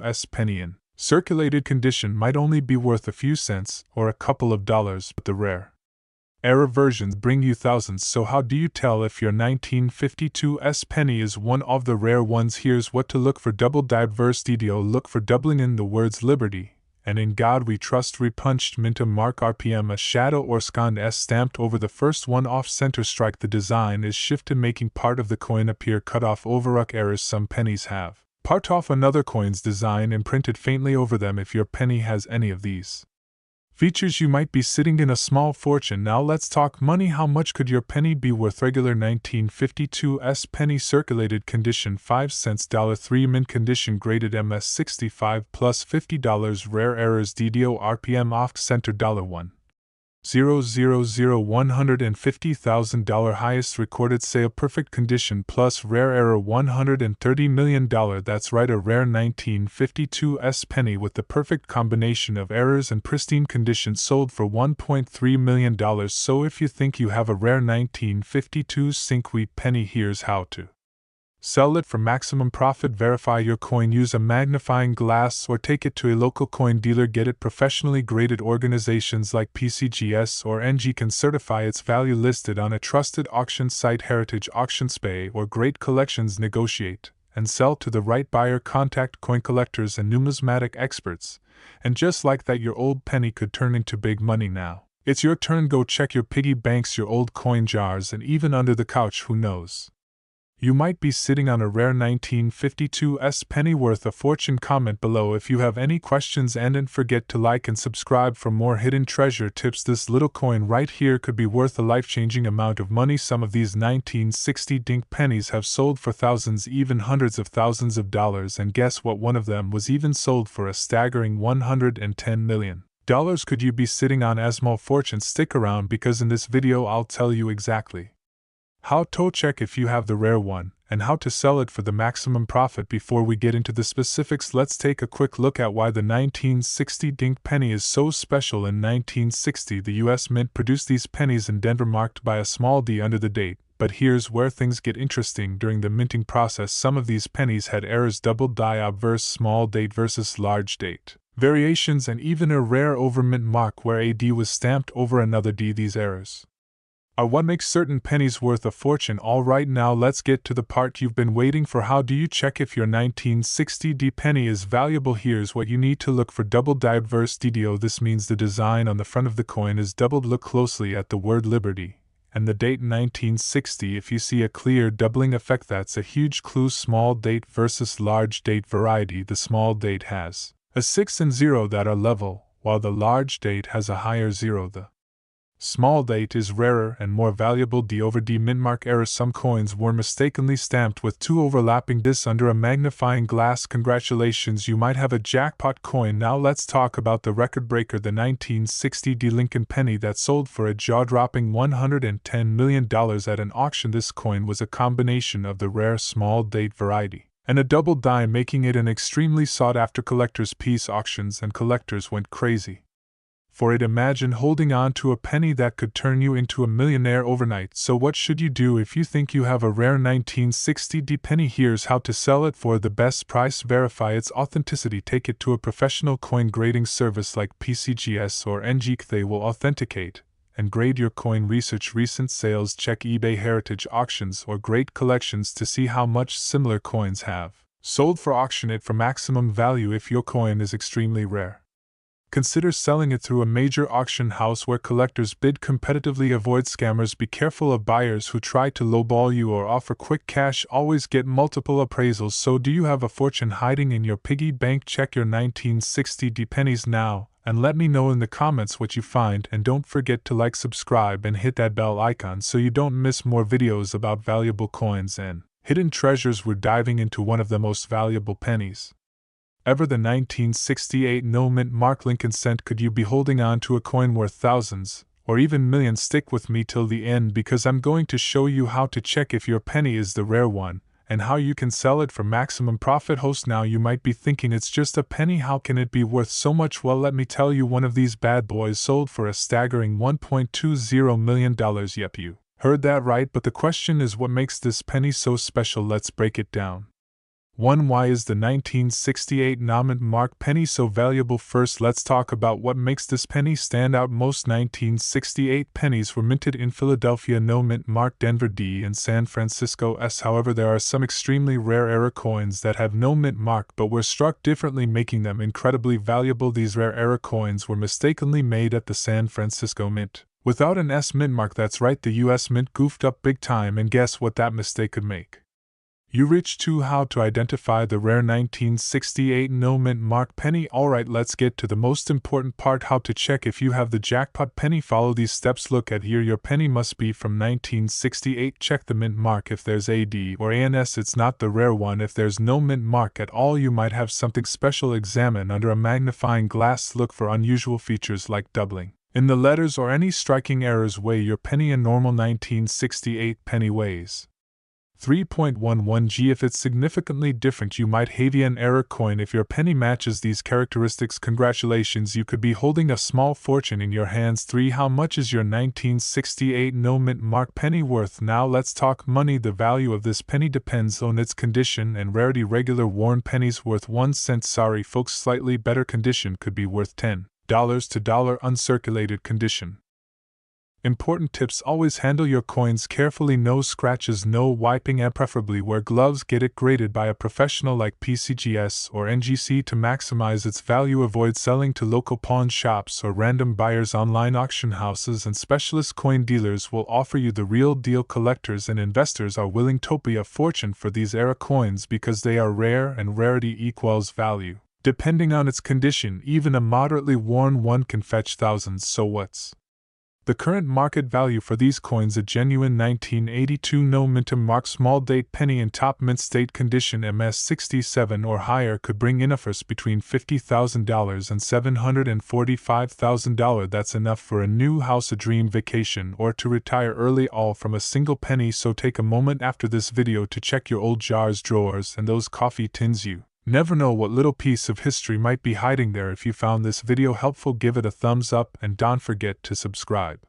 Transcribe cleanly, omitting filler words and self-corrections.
1952 penny in circulated condition might only be worth a few cents or a couple of dollars, but the rare era versions bring you thousands. So how do you tell if your 1952 penny is one of the rare ones? Here's what to look for. Double diverse DDO. Look for doubling in the words Liberty and In God We Trust repunched Minta mark RPM, a shadow or scanned S stamped over the first one. Off center strike. The design is shifted, making part of the coin appear cut off. Overruck errors. Some pennies have part off another coin's design imprinted faintly over them. If your penny has any of these features, you might be sitting in a small fortune. Now let's talk money. How much could your penny be worth? Regular 1952 penny circulated condition 5 cents. $3 mint condition graded MS 65 plus $50. Rare errors DDO RPM off center $1. 150,000 highest recorded sale. Perfect condition plus rare error $130 million. That's right, a rare 1952 penny with the perfect combination of errors and pristine condition sold for $1.3 million. So if you think you have a rare 1952 Cinque penny, here's how to sell it for maximum profit. Verify your coin. Use a magnifying glass or take it to a local coin dealer. Get it professionally graded. Organizations like PCGS or NG can certify its value. Listed on a trusted auction site, Heritage Auctions Bay or Great Collections. Negotiate and sell to the right buyer. Contact coin collectors and numismatic experts. And just like that, your old penny could turn into big money. Now it's your turn. Go check your piggy banks, your old coin jars, and even under the couch. Who knows? You might be sitting on a rare 1952 penny worth a fortune. Comment below if you have any questions, and don't forget to like and subscribe for more hidden treasure tips. This little coin right here could be worth a life-changing amount of money. Some of these 1960 dink pennies have sold for thousands, even hundreds of thousands of dollars, and guess what? One of them was even sold for a staggering $110 million. Could you be sitting on a small fortune? Stick around, because in this video I'll tell you exactly how to check if you have the rare one, and how to sell it for the maximum profit. Before we get into the specifics, let's take a quick look at why the 1960 dink penny is so special. In 1960, the US Mint produced these pennies in Denver marked by a small d under the date. But here's where things get interesting. During the minting process, some of these pennies had errors: double die obverse, small date versus large date variations, and even a rare overmint mark where a D was stamped over another D. These errors are what makes certain pennies worth a fortune. Alright, now let's get to the part you've been waiting for. How do you check if your 1960 D penny is valuable? Here's what you need to look for. Double diverse DDO. This means the design on the front of the coin is doubled. Look closely at the word Liberty and the date 1960. If you see a clear doubling effect, that's a huge clue. Small date versus large date variety. The small date has a 6 and 0 that are level, while the large date has a higher 0. The small date is rarer and more valuable. D over D mint mark error. Some coins were mistakenly stamped with two overlapping discs under a magnifying glass. Congratulations, you might have a jackpot coin. Now let's talk about the record breaker, the 1960 D Lincoln penny that sold for a jaw-dropping $110 million at an auction. This coin was a combination of the rare small date variety and a double die, making it an extremely sought-after collector's piece. Auctions and collectors went crazy for it. Imagine holding on to a penny that could turn you into a millionaire overnight. So what should you do if you think you have a rare 1960 D penny? Here's how to sell it for the best price. Verify its authenticity. Take it to a professional coin grading service like PCGS or NG. They will authenticate and grade your coin. Research recent sales. Check eBay, Heritage Auctions, or Great Collections to see how much similar coins have sold for. Auction it for maximum value. If your coin is extremely rare, consider selling it through a major auction house where collectors bid competitively. Avoid scammers. Be careful of buyers who try to lowball you or offer quick cash. Always get multiple appraisals. So do you have a fortune hiding in your piggy bank? Check your 1960 D pennies now and let me know in the comments what you find, and don't forget to like, subscribe, and hit that bell icon so you don't miss more videos about valuable coins and hidden treasures. We're diving into one of the most valuable pennies ever, the 1968 no mint mark Lincoln cent. Could you be holding on to a coin worth thousands or even millions? Stick with me till the end, because I'm going to show you how to check if your penny is the rare one and how you can sell it for maximum profit. Host, now you might be thinking, it's just a penny, how can it be worth so much? Well, let me tell you, one of these bad boys sold for a staggering $1.20 million. Yep, you heard that right, but the question is, what makes this penny so special? Let's break it down. 1. Why is the 1968 no-mint mark penny so valuable? First, let's talk about what makes this penny stand out. Most 1968 pennies were minted in Philadelphia no-mint mark, Denver D, and San Francisco S. However, there are some extremely rare error coins that have no mint mark but were struck differently, making them incredibly valuable. These rare error coins were mistakenly made at the San Francisco Mint without an S mint mark. That's right, the US Mint goofed up big time, and guess what that mistake could make you rich too. How to identify the rare 1968 no mint mark penny? Alright, let's get to the most important part: how to check if you have the jackpot penny. Follow these steps. Look at here, your penny must be from 1968. Check the mint mark. If there's AD or ANS, it's not the rare one. If there's no mint mark at all, you might have something special. Examine under a magnifying glass. Look for unusual features like doubling in the letters or any striking errors. Weigh your penny. A normal 1968 penny weighs 3.11 g. If it's significantly different, you might have an error coin. If your penny matches these characteristics, congratulations, you could be holding a small fortune in your hands. 3. How much is your 1968 no mint mark penny worth? Now let's talk money. The value of this penny depends on its condition and rarity. Regular worn pennies worth 1 cent. Sorry folks, slightly better condition could be worth $10 to uncirculated condition. Important tips: always handle your coins carefully. No scratches, no wiping, and preferably wear gloves. Get it graded by a professional like PCGS or NGC to maximize its value. Avoid selling to local pawn shops or random buyers. Online auction houses and specialist coin dealers will offer you the real deal. Collectors and investors are willing to pay a fortune for these era coins because they are rare and rarity equals value. Depending on its condition, even a moderately worn one can fetch thousands. So what's the current market value for these coins? A genuine 1982 no mint mark small date penny in top mint state condition MS 67 or higher could in in offers between $50,000 and $745,000. That's enough for a new house, a dream vacation, or to retire early, all from a single penny. So take a moment after this video to check your old jars, drawers, and those coffee tins. You never know what little piece of history might be hiding there. If you found this video helpful, give it a thumbs up and don't forget to subscribe.